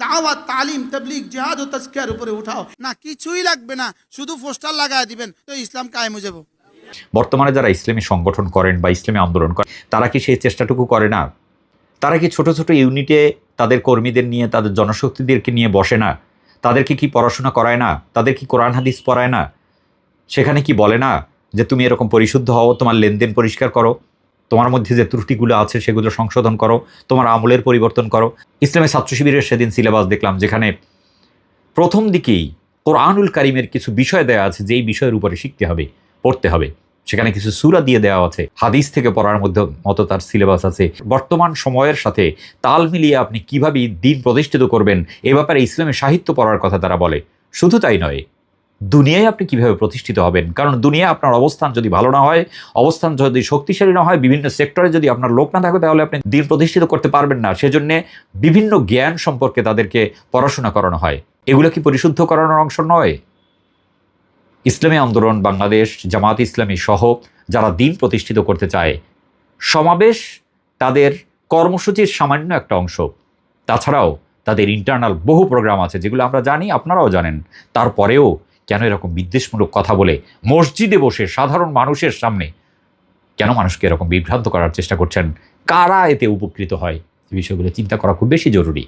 দাওয়াত, তালিম, তাবলীগ, জিহাদ ও তাজকিয়ার উপরে উঠাও না, কিছুই লাগবে না, শুধু পোস্টার লাগায় দিবেন তো ইসলাম কায়েম হয়ে যাবে। বর্তমানে যারা ইসলামী সংগঠন করেন বা ইসলামী আন্দোলন করেন, তারা কি সেই চেষ্টাটুকু করে না? তারা কি ছোট ছোট ইউনিটে তাদের কর্মীদের নিয়ে, তাদের জনশক্তিদেরকে নিয়ে বসে না? তাদেরকে কি পড়াশোনা করায় না? তাদের কি কোরআন হাদিস পড়ায় না? সেখানে কি বলে না যে তুমি এরকম পরিশুদ্ধ হও, তোমার লেনদেন পরিষ্কার করো, তোমার মধ্যে যে ত্রুটিগুলো আছে সেগুলো সংশোধন করো, তোমার আমলের পরিবর্তন করো? ইসলামের ছাত্র শিবিরের সেদিন সিলেবাস দেখলাম, যেখানে প্রথম দিকেই কোরআনুল কারিমের কিছু বিষয় দেওয়া আছে যেই বিষয়ের উপরে শিখতে হবে, পড়তে হবে। সেখানে কিছু সূরা দিয়ে দেওয়া আছে, হাদিস থেকে পড়ার মতো তার সিলেবাস আছে। বর্তমান সময়ের সাথে তাল মিলিয়ে আপনি কিভাবে দিন প্রতিষ্ঠিত করবেন এ ব্যাপারে ইসলামের সাহিত্য পড়ার কথা তারা বলে। শুধু তাই নয়, দুনিয়ায় আপনি কিভাবে প্রতিষ্ঠিত হবেন, কারণ দুনিয়ায় আপনার অবস্থান যদি ভালো না হয়, অবস্থান যদি শক্তিশালী না হয়, বিভিন্ন সেক্টরে যদি আপনার লোক না থাকে, তাহলে আপনি দিন প্রতিষ্ঠিত করতে পারবেন না। সেজন্যে বিভিন্ন জ্ঞান সম্পর্কে তাদেরকে পড়াশোনা করানো হয়। এগুলো কি পরিশুদ্ধ করানোর অংশ নয়? ইসলামী আন্দোলন বাংলাদেশ, জামাত ইসলামী সহ যারা দিন প্রতিষ্ঠিত করতে চায়, সমাবেশ তাদের কর্মসূচির সামান্য একটা অংশ। তাছাড়াও তাদের ইন্টারনাল বহু প্রোগ্রাম আছে যেগুলো আমরা জানি, আপনারাও জানেন। তারপরেও কেন এরকম বিদ্বেষমূলক কথা বলে মসজিদে বসে সাধারণ মানুষের সামনে কেন মানুষকে এরকম বিভ্রান্ত করার চেষ্টা করছেন? কারা এতে উপকৃত হয়? এই বিষয়গুলো চিন্তা করা খুব বেশি জরুরি।